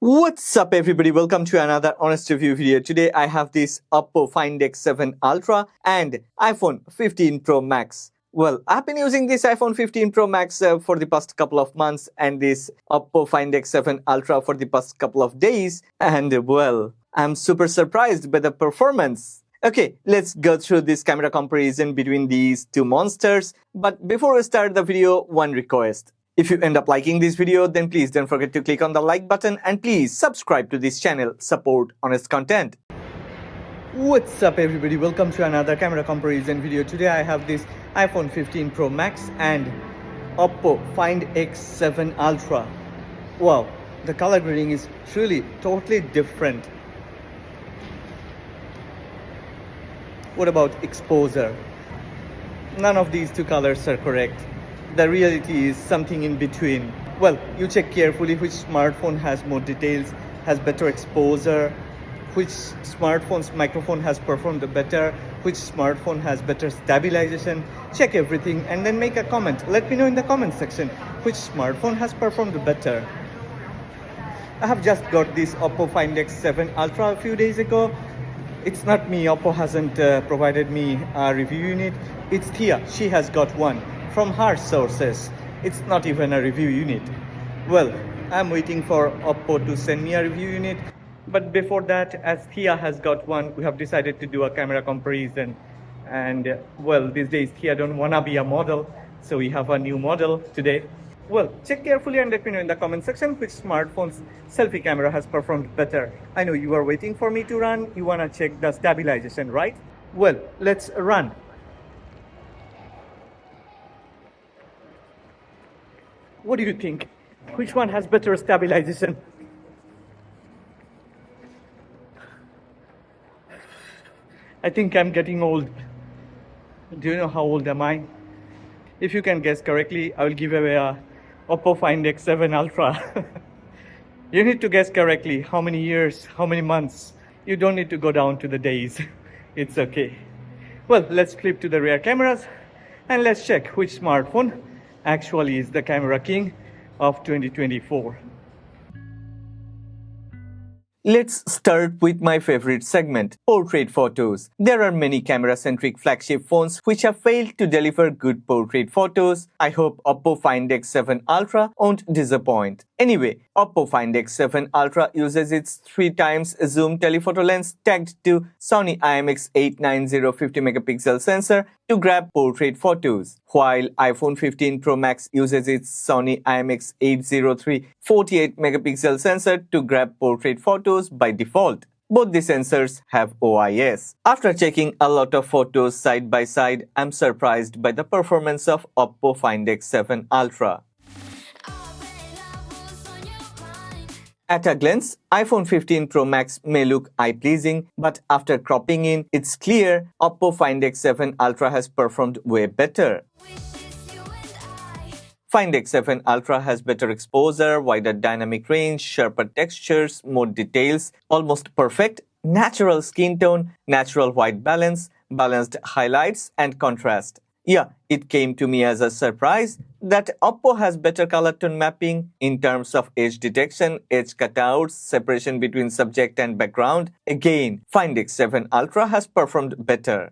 What's up everybody, welcome to another honest review video. Today I have this Oppo Find X7 Ultra and iPhone 15 Pro Max. Well, I've been using this iPhone 15 Pro Max for the past couple of months and this Oppo Find X7 Ultra for the past couple of days, and well, I'm super surprised by the performance. Okay, let's go through this camera comparison between these two monsters. But before we start the video, one request. If you end up liking this video, then please don't forget to click on the like button and please subscribe to this channel, support honest content. What's up everybody, welcome to another camera comparison video. Today I have this iPhone 15 Pro Max and Oppo Find X7 Ultra. Wow, the color grading is truly totally different. What about exposure? None of these two colors are correct. The reality is something in between. Well, you check carefully which smartphone has more details, has better exposure, which smartphone's microphone has performed better, which smartphone has better stabilization. Check everything and then make a comment. Let me know in the comment section which smartphone has performed better. I have just got this Oppo Find X7 Ultra a few days ago. It's not me, Oppo hasn't provided me a review unit. It's Thea, she has got one from her sources. It's not even a review unit. Well, I'm waiting for Oppo to send me a review unit. But before that, as Thea has got one, we have decided to do a camera comparison. And well, these days Thea don't wanna be a model, so we have a new model today. Well, check carefully and let me know in the comment section which smartphone's selfie camera has performed better. I know you are waiting for me to run. You wanna check the stabilization, right? Well, let's run. What do you think? Which one has better stabilization? I think I'm getting old. Do you know how old am I? If you can guess correctly, I will give away a Oppo Find X7 Ultra. You need to guess correctly how many years, how many months. You don't need to go down to the days. It's okay. Well, let's flip to the rear cameras and let's check which smartphone actually is the camera king of 2024. Let's start with my favorite segment, portrait photos. There are many camera-centric flagship phones which have failed to deliver good portrait photos. I hope Oppo Find X7 Ultra won't disappoint. Anyway, Oppo Find X7 Ultra uses its 3x zoom telephoto lens tagged to Sony IMX890 50MP sensor to grab portrait photos, while iPhone 15 Pro Max uses its Sony IMX803 48MP sensor to grab portrait photos by default. Both the sensors have OIS. After checking a lot of photos side by side, I'm surprised by the performance of Oppo Find X7 Ultra. At a glance, iPhone 15 Pro Max may look eye-pleasing, but after cropping in, it's clear Oppo Find X7 Ultra has performed way better. Find X7 Ultra has better exposure, wider dynamic range, sharper textures, more details, almost perfect, natural skin tone, natural white balance, balanced highlights and contrast. Yeah, it came to me as a surprise that Oppo has better color tone mapping in terms of edge detection, edge cutouts, separation between subject and background. Again, Find X7 Ultra has performed better.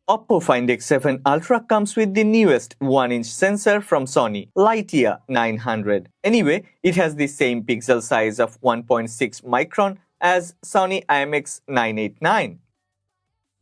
Oppo Find X7 Ultra comes with the newest 1-inch sensor from Sony, Lightyear 900. Anyway, it has the same pixel size of 1.6 micron as Sony IMX989.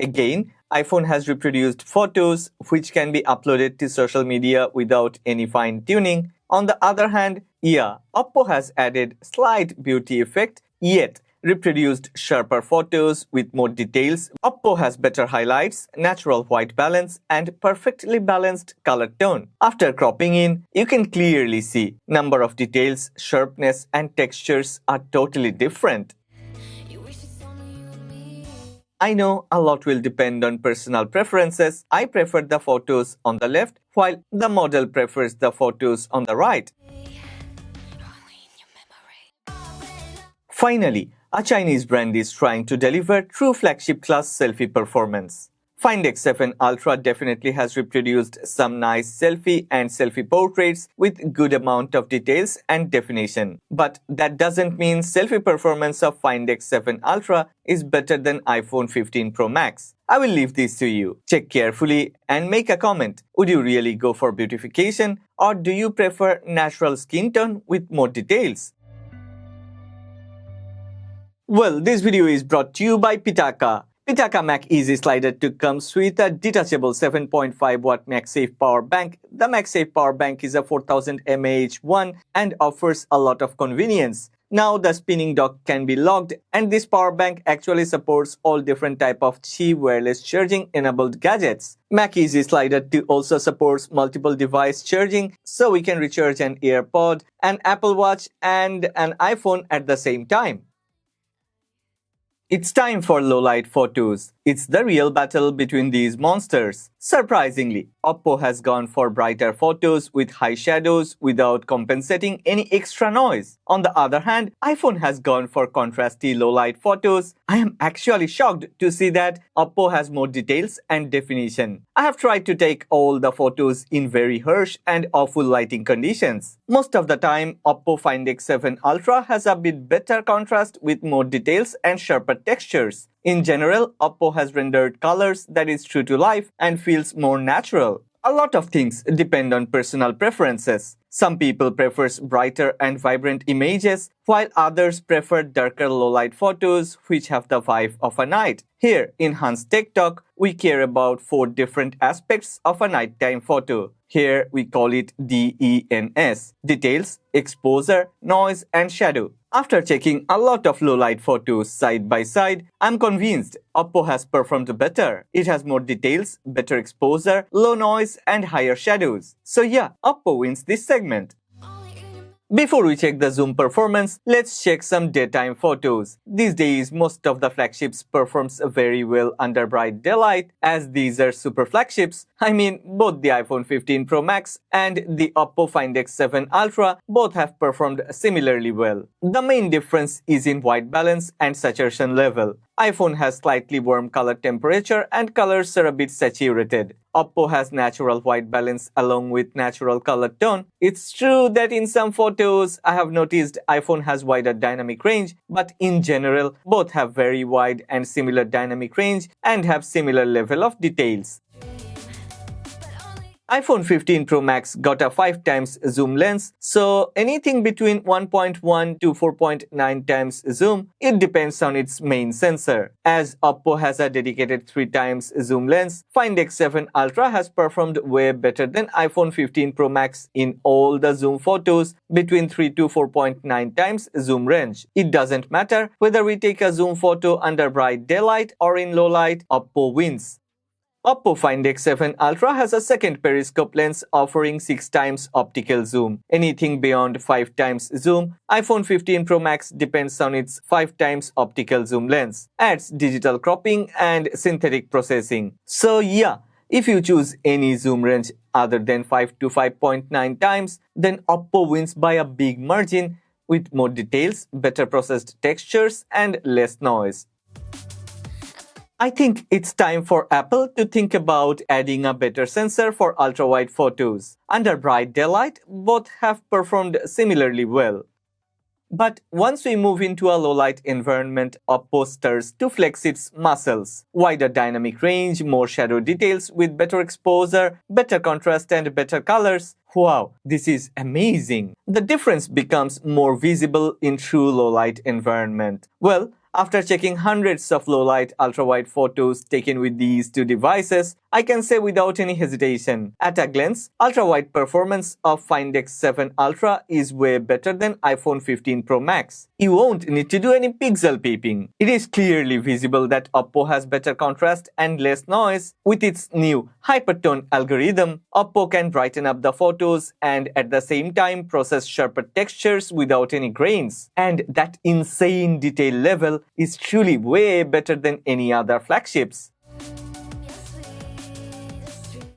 Again, iPhone has reproduced photos which can be uploaded to social media without any fine-tuning. On the other hand, yeah, Oppo has added slight beauty effect, yet reproduced sharper photos with more details. Oppo has better highlights, natural white balance, and perfectly balanced color tone. After cropping in, you can clearly see number of details, sharpness, and textures are totally different. I know a lot will depend on personal preferences. I prefer the photos on the left, while the model prefers the photos on the right. Finally, a Chinese brand is trying to deliver true flagship class selfie performance. Find X7 Ultra definitely has reproduced some nice selfie and selfie portraits with good amount of details and definition. But that doesn't mean selfie performance of Find X7 Ultra is better than iPhone 15 Pro Max. I will leave this to you. Check carefully and make a comment. Would you really go for beautification, or do you prefer natural skin tone with more details? Well, this video is brought to you by Pitaka. Pitaka Mac Easy Slider 2 comes with a detachable 7.5 watt MagSafe power bank. The MagSafe power bank is a 4000 mAh one and offers a lot of convenience. Now the spinning dock can be locked, and this power bank actually supports all different type of Qi wireless charging enabled gadgets. Mac Easy Slider 2 also supports multiple device charging, so we can recharge an AirPod, an Apple Watch and an iPhone at the same time. It's time for low-light photos. It's the real battle between these monsters. Surprisingly, Oppo has gone for brighter photos with high shadows without compensating any extra noise. On the other hand, iPhone has gone for contrasty low-light photos. I am actually shocked to see that Oppo has more details and definition. I have tried to take all the photos in very harsh and awful lighting conditions. Most of the time, Oppo Find X7 Ultra has a bit better contrast with more details and sharper textures. In general, Oppo has rendered colors that is true to life and feels more natural. A lot of things depend on personal preferences. Some people prefer brighter and vibrant images, while others prefer darker low-light photos which have the vibe of a night. Here, in Hans Tech Talk, we care about 4 different aspects of a nighttime photo. Here, we call it DENS: details, exposure, noise, and shadow. After checking a lot of low-light photos side by side, I'm convinced Oppo has performed better. It has more details, better exposure, low noise, and higher shadows. So yeah, Oppo wins this segment. Before we check the zoom performance, let's check some daytime photos. These days, most of the flagships performs very well under bright daylight, as these are super flagships. I mean, both the iPhone 15 Pro Max and the Oppo Find X7 Ultra both have performed similarly well. The main difference is in white balance and saturation level. iPhone has slightly warm color temperature and colors are a bit saturated. Oppo has natural white balance along with natural color tone. It's true that in some photos I have noticed iPhone has wider dynamic range, but in general both have very wide and similar dynamic range and have similar level of details. iPhone 15 Pro Max got a 5 times zoom lens, so anything between 1.1 to 4.9 times zoom, it depends on its main sensor. As Oppo has a dedicated 3 times zoom lens, Find X7 Ultra has performed way better than iPhone 15 Pro Max in all the zoom photos between 3 to 4.9 times zoom range. It doesn't matter whether we take a zoom photo under bright daylight or in low light, Oppo wins. Oppo Find X7 Ultra has a second periscope lens offering 6 times optical zoom. Anything beyond 5 times zoom, iPhone 15 Pro Max depends on its 5 times optical zoom lens, adds digital cropping and synthetic processing. So yeah, if you choose any zoom range other than 5 to 5.9 times, then Oppo wins by a big margin with more details, better processed textures and less noise. I think it's time for Apple to think about adding a better sensor for ultra-wide photos. Under bright daylight, both have performed similarly well. But once we move into a low-light environment, Oppo starts to flex its muscles. Wider dynamic range, more shadow details with better exposure, better contrast and better colors. Wow, this is amazing! The difference becomes more visible in true low-light environment. Well, after checking hundreds of low-light ultra-wide photos taken with these 2 devices, I can say without any hesitation, at a glance, ultra-wide performance of Find X7 Ultra is way better than iPhone 15 Pro Max. You won't need to do any pixel peeping. It is clearly visible that Oppo has better contrast and less noise. With its new hypertone algorithm, Oppo can brighten up the photos and at the same time process sharper textures without any grains. And that insane detail level is truly way better than any other flagships.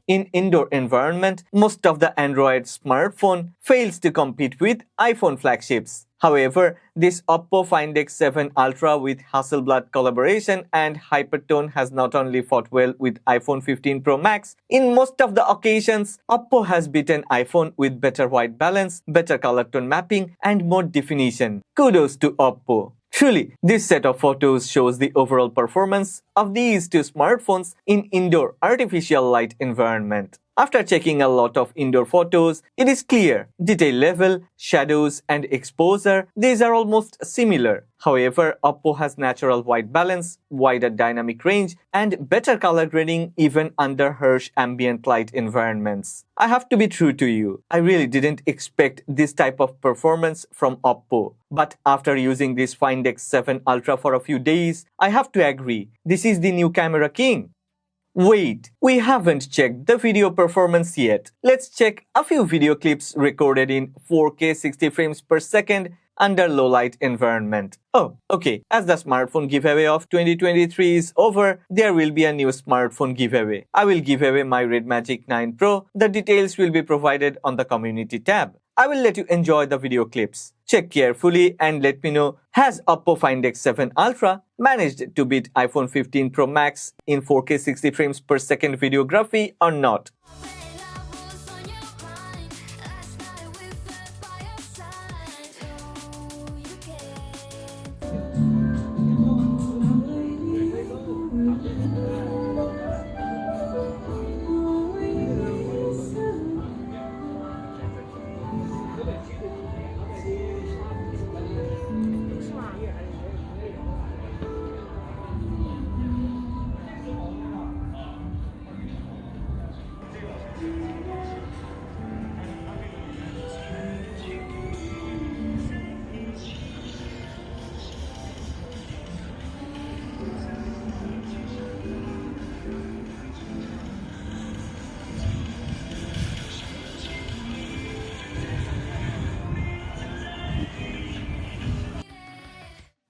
In indoor environment, most of the Android smartphone fails to compete with iPhone flagships. However, this Oppo Find X7 Ultra with Hasselblad collaboration and Hypertone has not only fought well with iPhone 15 Pro Max, in most of the occasions, Oppo has beaten iPhone with better white balance, better color tone mapping, and more definition. Kudos to Oppo. Truly, this set of photos shows the overall performance of these two smartphones in indoor artificial light environment. After checking a lot of indoor photos, it is clear detail level, shadows, and exposure, these are almost similar. However, Oppo has natural white balance, wider dynamic range, and better color grading even under harsh ambient light environments. I have to be true to you, I really didn't expect this type of performance from Oppo. But after using this Find X7 Ultra for a few days, I have to agree, this is the new camera king. Wait, we haven't checked the video performance yet. Let's check a few video clips recorded in 4K 60 frames per second under low light environment. Oh, okay, as the smartphone giveaway of 2023 is over, there will be a new smartphone giveaway. I will give away my Red Magic 9 Pro. The details will be provided on the community tab. I will let you enjoy the video clips. Check carefully and let me know, has Oppo Find X7 Ultra managed to beat iPhone 15 Pro Max in 4K 60 frames per second videography or not?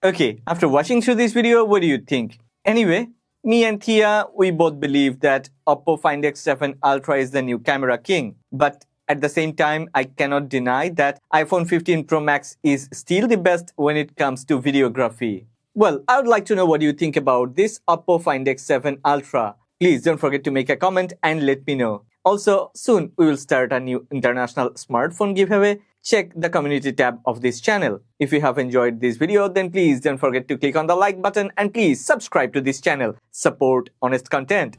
Okay, after watching through this video, what do you think? Anyway, me and Thea, we both believe that Oppo Find X7 Ultra is the new camera king. But at the same time, I cannot deny that iPhone 15 Pro Max is still the best when it comes to videography. Well, I would like to know what you think about this Oppo Find X7 Ultra. Please don't forget to make a comment and let me know. Also, soon we will start a new international smartphone giveaway. Check the community tab of this channel. If you have enjoyed this video, then please don't forget to click on the like button and please subscribe to this channel. Support honest content.